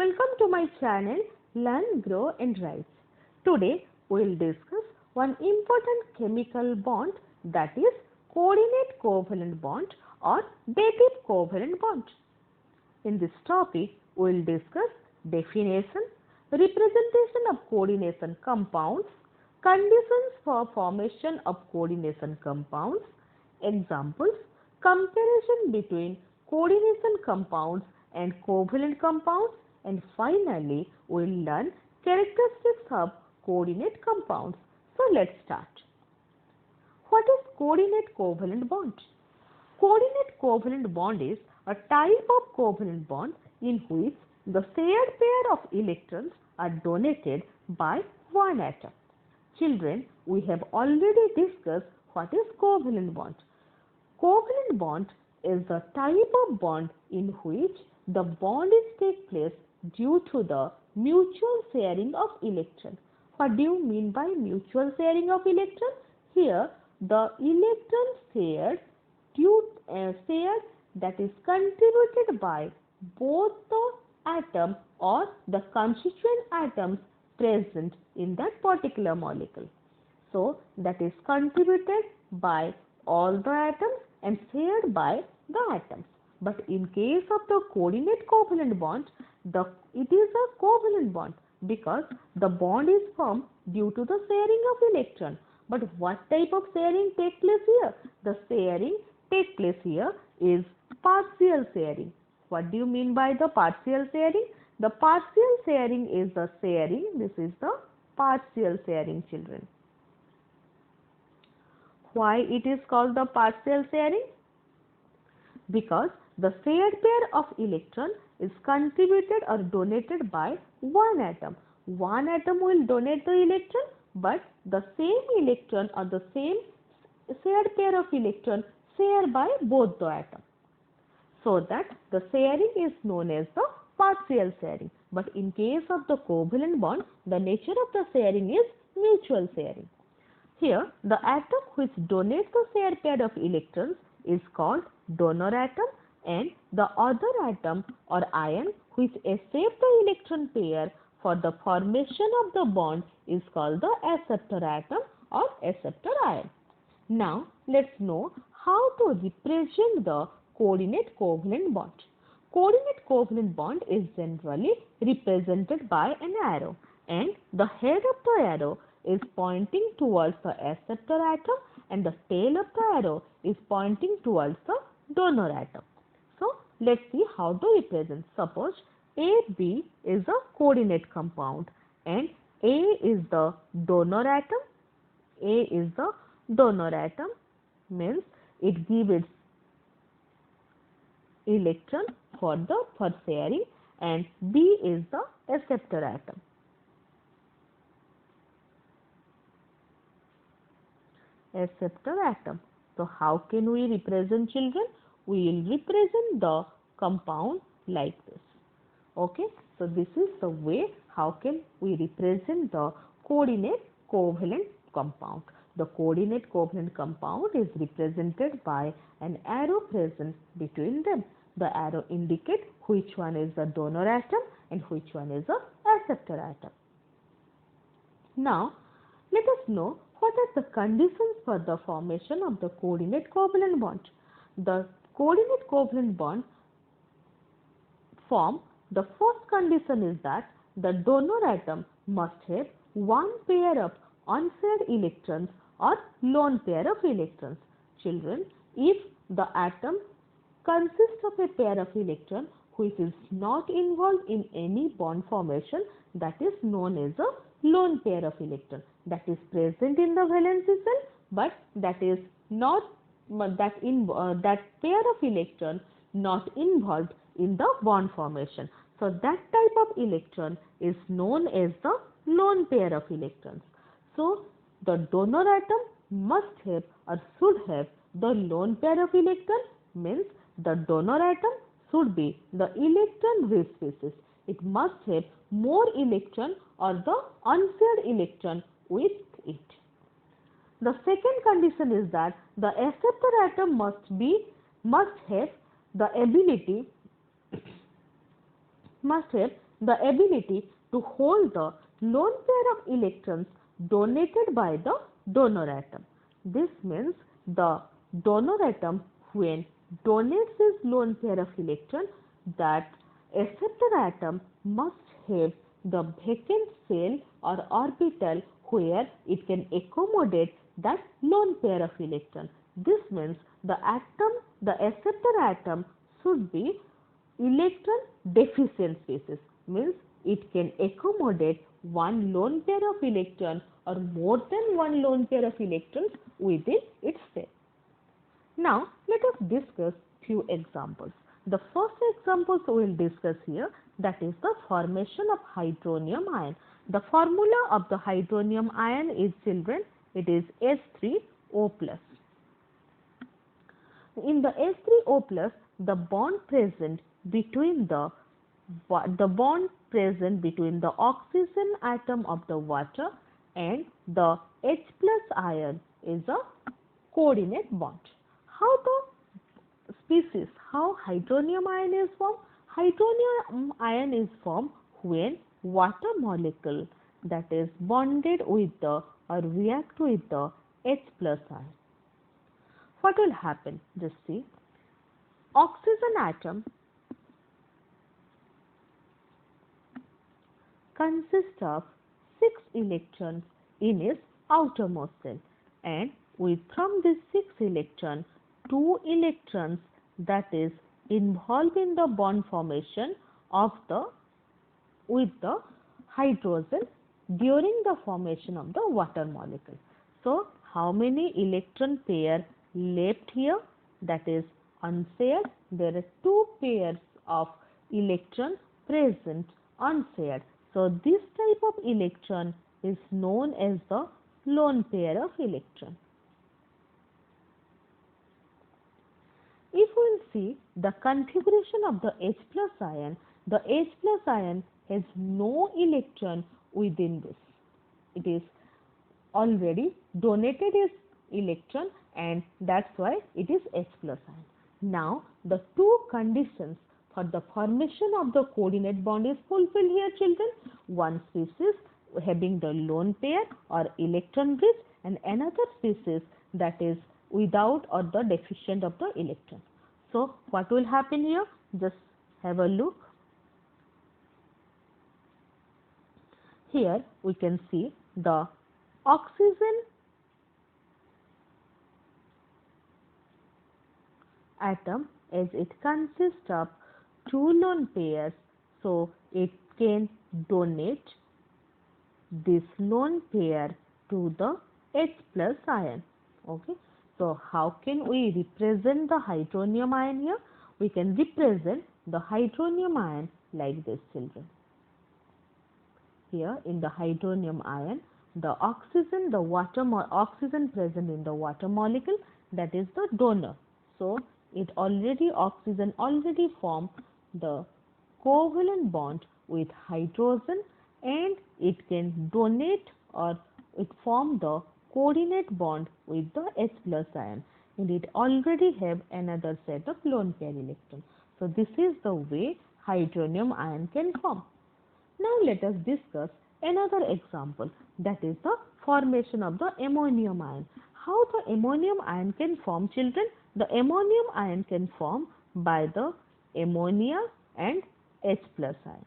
Welcome to my channel Learn, Grow and Rise. Today we will discuss one important chemical bond, that is coordinate covalent bond or dative covalent bond. In this topic we will discuss definition, representation of coordination compounds, conditions for formation of coordination compounds, examples, comparison between coordination compounds and covalent compounds, and finally we will learn characteristics of coordinate compounds. So let's start. What is coordinate covalent bond? Coordinate covalent bond is a type of covalent bond in which the shared pair of electrons are donated by one atom. Children, we have already discussed what is covalent bond. Covalent bond is the type of bond in which the bond is take place due to the mutual sharing of electrons. What do you mean by mutual sharing of electrons? Here the electrons shared that is contributed by both the atom or the constituent atoms present in that particular molecule. So that is contributed by all the atoms and shared by the atoms. But in case of the coordinate covalent bond, it is a covalent bond because the bond is formed due to the sharing of electron. But what type of sharing takes place here? The sharing takes place here is partial sharing. What do you mean by the partial sharing? The partial sharing is the sharing. This is the partial sharing, children. Why it is called the partial sharing? Because the shared pair of electron is contributed or donated by one atom. One atom will donate the electron, but the same electron or the same shared pair of electron share by both the atoms. So that the sharing is known as the partial sharing. But in case of the covalent bond, the nature of the sharing is mutual sharing. Here, the atom which donates the shared pair of electrons is called donor atom, and the other atom or ion which accepts the electron pair for the formation of the bond is called the acceptor atom or acceptor ion. Now, let's know how to represent the coordinate covalent bond. Coordinate covalent bond is generally represented by an arrow, and the head of the arrow is pointing towards the acceptor atom and the tail of the arrow is pointing towards the donor atom. So let's see how to represent. Suppose AB is a coordinate compound and A is the donor atom. A is the donor atom, means it gives its electron for sharing, and B is the acceptor atom. Acceptor atom. So how can we represent, children? We will represent the compound like this. Okay, so this is the way how can we represent the coordinate covalent compound. The coordinate covalent compound is represented by an arrow present between them. The arrow indicates which one is the donor atom and which one is the acceptor atom. Now, let us know what are the conditions for the formation of the coordinate covalent bond. The coordinate covalent bond form, the first condition is that the donor atom must have one pair of unpaired electrons or lone pair of electrons. Children, if the atom consists of a pair of electrons which is not involved in any bond formation, that is known as a lone pair of electrons. That is present in the valency shell, but that is not that pair of electrons not involved in the bond formation. So that type of electron is known as the lone pair of electrons. So the donor atom must have or should have the lone pair of electrons, means the donor atom should be the electron rich species. It must have more electron or the unpaired electron with it. The second condition is that the acceptor atom must have the the ability to hold the lone pair of electrons donated by the donor atom. This means the donor atom, when donates his lone pair of electrons, that acceptor atom must have the vacant shell or orbital where it can accommodate that lone pair of electrons. This means the acceptor atom should be electron deficient species, means it can accommodate one lone pair of electrons or more than one lone pair of electrons within its cell. Now let us discuss few examples. The first examples we will discuss here, that is the formation of hydronium ion. The formula of the hydronium ion is, children, it is H3O+. In the H3O+, the bond present between the oxygen atom of the water and the H+ ion is a coordinate bond. How hydronium ion is formed? Hydronium ion is formed when water molecule, that is bonded with the or react with the H+ ion. What will happen? Just see. Oxygen atom consists of 6 electrons in its outermost shell, and from these 6 electrons, 2 electrons that is involved in the bond formation with the hydrogen during the formation of the water molecule. So how many electron pair left here? That is unshared. There are 2 pairs of electrons present unshared. So this type of electron is known as the lone pair of electron. If we will see the configuration of the H+ ion, the H+ ion has no electron within this. It is already donated its electron, and that's why it is H+ ion. Now the 2 conditions for the formation of the coordinate bond is fulfilled here, children. One species having the lone pair or electron rich, and another species that is without or the deficient of the electron. So what will happen here? Just have a look. Here we can see the oxygen atom, as it consists of 2 lone pairs, so it can donate this lone pair to the H+ ion. Okay. So how can we represent the hydronium ion here? We can represent the hydronium ion like this, children. Here in the hydronium ion, the oxygen present in the water molecule, that is the donor. So oxygen already formed the covalent bond with hydrogen, and it can donate or it form the coordinate bond with the H+ ion, and it already have another set of lone pair electrons. So this is the way hydronium ion can form. Now let us discuss another example, that is the formation of the ammonium ion. How the ammonium ion can form, children? The ammonium ion can form by the ammonia and H+ ion.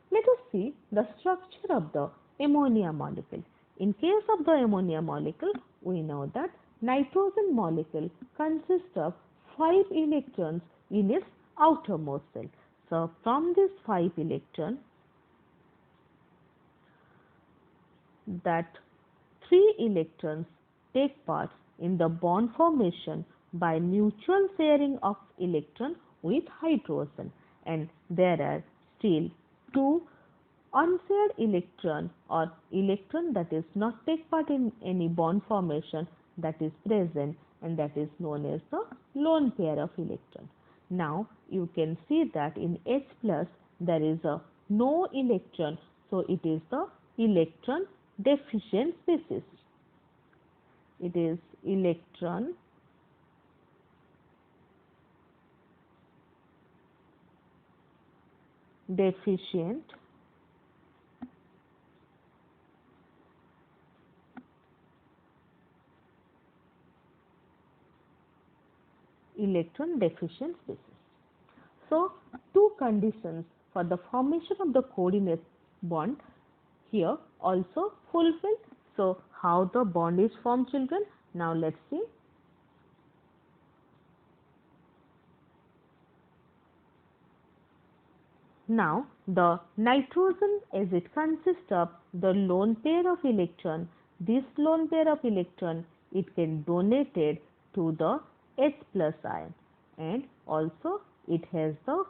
Let us see the structure of the ammonia molecule. In case of the ammonia molecule, we know that nitrogen molecule consists of 5 electrons in its outermost shell. So from these 5 electrons, that 3 electrons take part in the bond formation by mutual sharing of electron with hydrogen, and there are still 2 unshared electron or electron that is not take part in any bond formation that is present, and that is known as the lone pair of electron. Now you can see that in H+ there is no electron, so it is the electron deficient species. It is electron deficient electron deficient species. So, two conditions for the formation of the coordinate bond here also fulfilled. So, how the bond is formed, children? Now, let's see. Now, the nitrogen, as it consists of the lone pair of electron, this lone pair of electron, it can donated to the H plus ion, and also it has the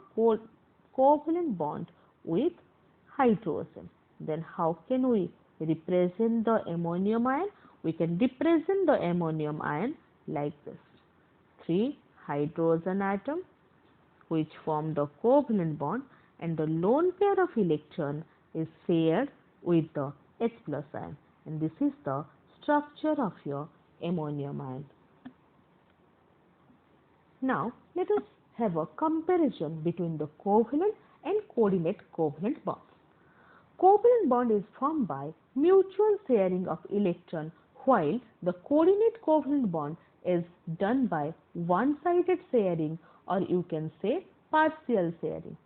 covalent bond with hydrogen. Then how can we represent the ammonium ion? We can represent the ammonium ion like this. 3 hydrogen atoms which form the covalent bond, and the lone pair of electron is shared with the H plus ion, and this is the structure of your ammonium ion. Now let us have a comparison between the covalent and coordinate covalent bonds. Covalent bond is formed by mutual sharing of electron, while the coordinate covalent bond is done by one-sided sharing, or you can say partial sharing.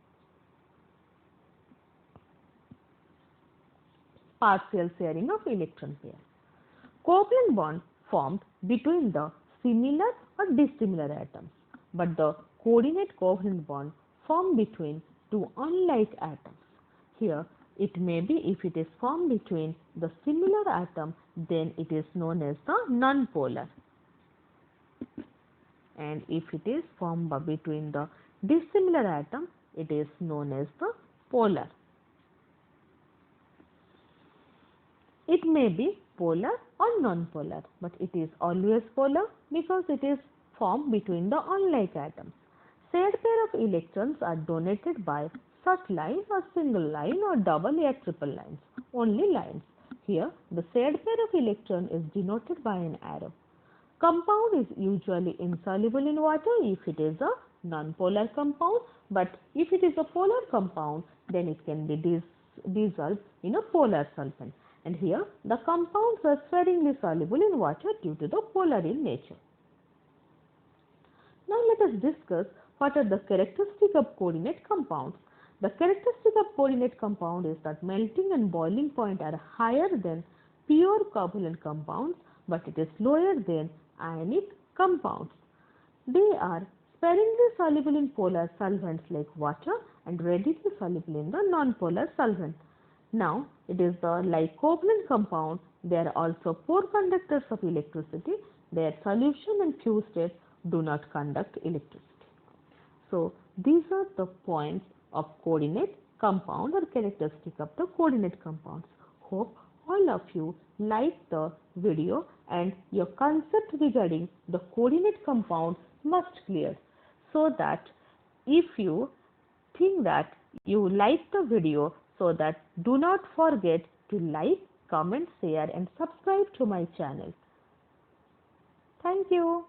Partial sharing of electron pair. Covalent bond formed between the similar or dissimilar atoms, but the coordinate covalent bond formed between two unlike atoms. Here it may be, if it is formed between the similar atom, then it is known as the non-polar, and if it is formed between the dissimilar atom, it is known as the polar. It may be polar or non-polar, but it is always polar because it is formed between the unlike atoms. Shared pair of electrons are donated by short line or single line or double or triple lines, only lines. Here the shared pair of electron is denoted by an arrow. Compound is usually insoluble in water if it is a non-polar compound, but if it is a polar compound, then it can be dissolved in a polar solvent. And here the compounds are sparingly soluble in water due to the polar in nature. Now let us discuss what are the characteristics of coordinate compounds. The characteristic of coordinate compound is that melting and boiling point are higher than pure covalent compounds, but it is lower than ionic compounds. They are sparingly soluble in polar solvents like water and readily soluble in the non-polar solvent. Now, it is like covalent compound, they are also poor conductors of electricity. Their solution and fused states do not conduct electricity. So, these are the points of coordinate compound or characteristic of the coordinate compounds. Hope all of you like the video and your concept regarding the coordinate compound must clear, so that if you think that you like the video, so that do not forget to like, comment, share and subscribe to my channel. Thank you.